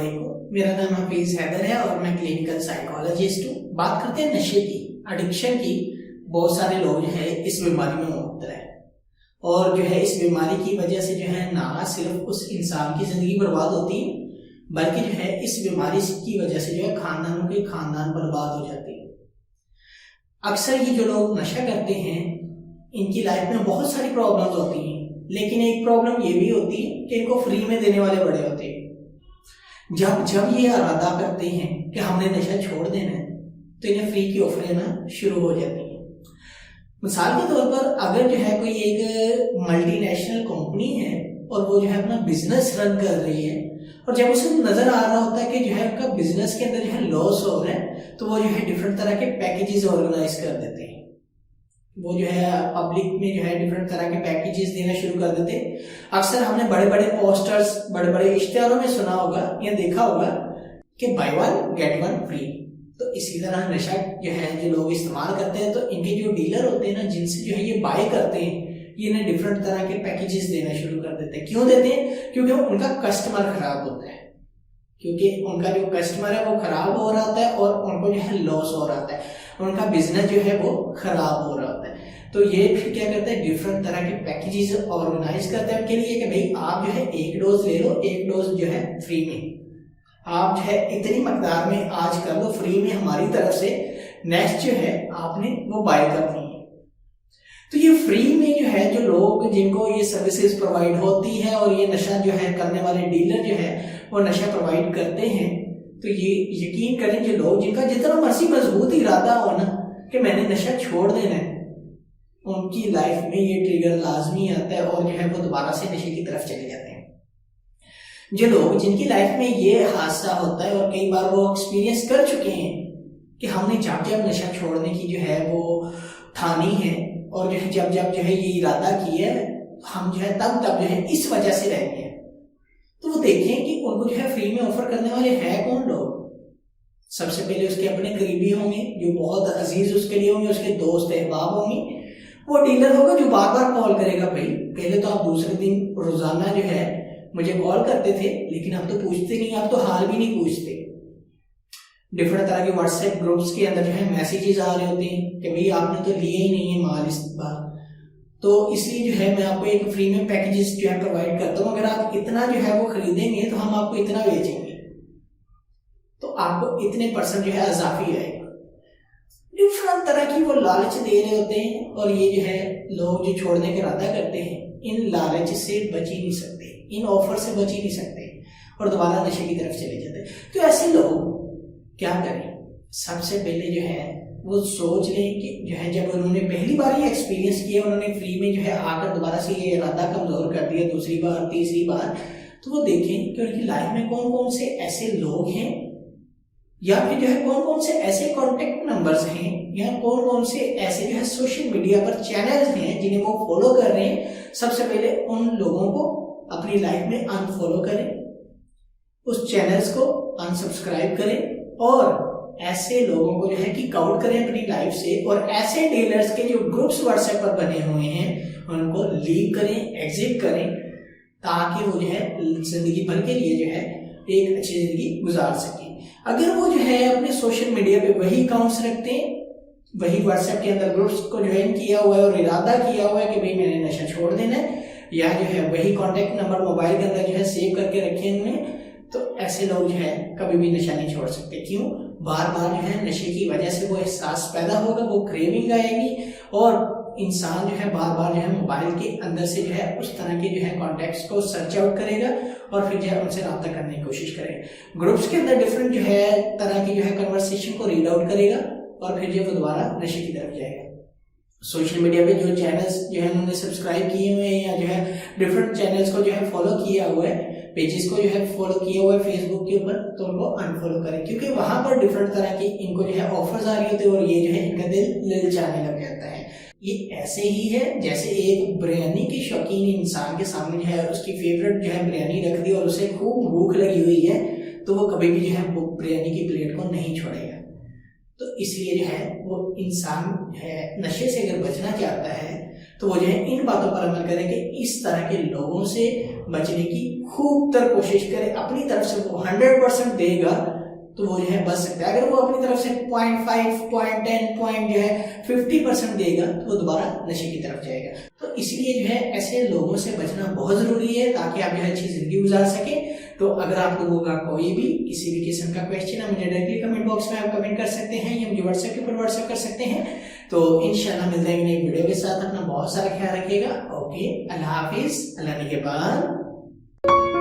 अस्सलामुअलैकुम। मेरा नाम हफीज हैदर है और मैं क्लिनिकल साइकोलॉजिस्ट हूँ। बात करते हैं नशे की, एडिक्शन की। बहुत सारे लोग जो है इस बीमारी में मुब्तला है और जो है इस बीमारी की वजह से जो है ना सिर्फ उस इंसान की जिंदगी बर्बाद होती है, बल्कि जो है इस बीमारी की वजह से जो है खानदानों के खानदान बर्बाद हो जाते हैं। अक्सर ये जो लोग नशा करते हैं इनकी लाइफ में बहुत सारी प्रॉब्लम्स होती हैं, लेकिन एक प्रॉब्लम ये भी होती है कि इनको फ्री में देने वाले बड़े होते हैं। जब ये इरादा करते हैं कि हमने नशा छोड़ देना है तो इन्हें फ्री की ऑफर आना शुरू हो जाती है। मिसाल के तौर पर अगर जो है कोई एक मल्टीनेशनल कंपनी है और वो जो है अपना बिजनेस रन कर रही है और जब उसे नजर आ रहा होता है कि जो है उनका बिजनेस के अंदर जो है लॉस हो रहा है तो वो जो है डिफरेंट तरह के पैकेजेस ऑर्गेनाइज कर देते हैं। वो जो है पब्लिक में जो है डिफरेंट तरह के पैकेजेस देना शुरू कर देते हैं। अक्सर हमने बड़े बड़े पोस्टर्स, बड़े बड़े इश्तिहारों में सुना होगा या देखा होगा कि by one get one free. तो इसी तरह नशा जो है जो लोग इस्तेमाल करते हैं तो इनके जो डीलर होते हैं ना, जिनसे जो है ये बाय करते हैं, ये इन्हें डिफरेंट तरह के पैकेजेस देना शुरू कर देते हैं। क्यों देते हैं? क्योंकि उनका कस्टमर खराब होता है, क्योंकि उनका जो कस्टमर है वो खराब हो रहा होता है और उनको जो है लॉस हो रहा होता है, उनका बिजनेस जो है वो खराब हो रहा होता है। तो ये फिर क्या करते हैं, डिफरेंट तरह के पैकेजेस ऑर्गेनाइज करते हैं उनके लिए कि भाई आप जो है एक डोज ले लो, एक डोज जो है फ्री में, आप जो है इतनी मकदार में आज कर लो फ्री में हमारी तरफ से, नेक्स्ट जो है आपने वो बाय करनी है। तो ये फ्री में जो है जो लोग जिनको ये सर्विसेज प्रोवाइड होती है और ये नशा जो है करने वाले डीलर जो है वो नशा प्रोवाइड करते हैं, तो ये यकीन करें जो लोग जिनका जितना मर्जी मजबूत इरादा हो ना कि मैंने नशा छोड़ देना है, उनकी लाइफ में ये ट्रिगर लाजमी आता है और जो है वो दोबारा से नशे की तरफ चले जाते हैं। जो लोग जिनकी लाइफ में ये हादसा होता है और कई बार वो एक्सपीरियंस कर चुके हैं कि हमने जब नशा छोड़ने की जो है वो ठानी है और जो है जब जो है ये इरादा किया है, हम जो है तब जो है इस वजह से रह गए हैं, तो वो देखें कि उनको जो है फ्री में ऑफर करने वाले हैं कौन लोग। सबसे पहले उसके अपने करीबी होंगे जो बहुत अजीज उसके लिए होंगे, उसके दोस्त अहबाब होंगे। वो डीलर होगा जो बार बार कॉल करेगा। भाई पहले तो आप दूसरे दिन रोजाना जो है मुझे कॉल करते थे, लेकिन अब तो पूछते नहीं, अब तो हाल भी नहीं पूछते। डिफरेंट तरह के व्हाट्सएप ग्रुप्स के अंदर जो है मैसेजेस आ रहे होते हैं कि भाई आपने तो लिया ही नहीं है माल इस बार, तो इसलिए जो है मैं आपको एक फ्री में पैकेजेस जो है प्रोवाइड करता हूँ, अगर आप इतना जो है वो खरीदेंगे तो हम आपको इतना बेचेंगे, तो आपको इतने % जो है इजाफी आएगा। डिफरेंट तरह की वो लालच दे रहे होते हैं और ये जो है लोग जो छोड़ने का इरादा करते हैं इन लालच से बच ही नहीं सकते, इन ऑफर से बच ही नहीं सकते और दोबारा नशे की तरफ चले जाते हैं। तो ऐसे लोग क्या करें? सबसे पहले जो है वो सोच लें कि जो है जब उन्होंने पहली बार ये एक्सपीरियंस किया, उन्होंने फ्री में जो है आकर दोबारा से ये इरादा कमजोर कर दिया, दूसरी बार तीसरी बार, तो वो देखें कि उनकी लाइफ में कौन कौन से ऐसे लोग हैं या फिर जो है कौन कौन से ऐसे कॉन्टेक्ट नंबर्स हैं या कौन कौन से ऐसे जो है सोशल मीडिया पर चैनल्स हैं जिन्हें वो फॉलो कर रहे हैं। सबसे पहले उन लोगों को अपनी लाइफ में अनफॉलो करें, उस चैनल्स को अनसब्सक्राइब करें और ऐसे लोगों को जो है किक आउट करें अपनी लाइफ से, और ऐसे डीलर्स के जो ग्रुप्स व्हाट्सएप पर बने हुए हैं उनको लीव करें, एग्जिट करें, ताकि वो जो है जिंदगी भर के लिए जो है एक अच्छी जिंदगी गुजार सके। अगर वो जो है अपने सोशल मीडिया पे वही अकाउंट्स रखते हैं, वही व्हाट्सएप के अंदर ग्रुप्स को ज्वाइन किया हुआ है और इरादा किया हुआ है कि भाई मैंने नशा छोड़ देना है, या जो है वही कॉन्टेक्ट नंबर मोबाइल के अंदर जो है सेव करके रखे हुए हैं, तो ऐसे लोग जो है कभी भी नशा नहीं छोड़ सकते। क्यों? बार बार जो है नशे की वजह से वो एहसास पैदा होगा, वो क्रेविंग आएगी और इंसान जो है बार बार जो है मोबाइल के अंदर से जो है उस तरह के जो है कॉन्टेक्ट्स को सर्च आउट करेगा और फिर जो है उनसे रब्ता करने की कोशिश करेगा। ग्रुप्स के अंदर डिफरेंट जो है तरह की जो है कन्वर्सेशन को रीड आउट करेगा और फिर जो है वो दोबारा नशे की तरफ जाएगा। सोशल मीडिया पे जो चैनल्स जो है उन्होंने सब्सक्राइब किए हुए हैं या जो है डिफरेंट चैनल्स को जो है फॉलो किया हुआ है, पेजेस को जो है फॉलो किया हुआ है फेसबुक के ऊपर, तो उनको अनफॉलो करें, क्योंकि वहां पर डिफरेंट तरह की इनको जो है ऑफर्स आ रही होती है और ये जो है इनका दिल ललचाने लग जाता है। ये ऐसे ही है जैसे एक बिरयानी के शौकीन इंसान के सामने जो है उसकी फेवरेट जो है बिरयानी रख दी और उसे खूब भूख लगी हुई है, तो वो कभी भी जो है वो बिरयानी की प्लेट को नहीं छोड़ेगा। तो इसलिए जो है वो इंसान जो है नशे से अगर बचना चाहता है तो वो जो है इन बातों पर अमल करें कि इस तरह के लोगों से बचने की खूब तर कोशिश करे। अपनी तरफ से वो 100% देगा तो वो जो है बच सकता है। अगर वो अपनी तरफ से 0.5, 0.10, जो है 50% देगा तो वो दोबारा नशे की तरफ जाएगा। तो इसलिए जो है ऐसे लोगों से बचना बहुत जरूरी है ताकि आप जो है अच्छी जिंदगी गुजार सके। तो अगर आप लोगों का कोई भी किसी भी किस्म का क्वेश्चन है, मुझे डायरेक्टली कमेंट बॉक्स में आप कमेंट कर सकते हैं या मुझे व्हाट्सएप के ऊपर व्हाट्सएप कर सकते हैं। तो इंशाल्लाह मिलते हैं नई वीडियो के साथ। अपना बहुत सारा ख्याल रखिएगा। ओके, अल्लाह हाफिज, अल्लाह निगहबान।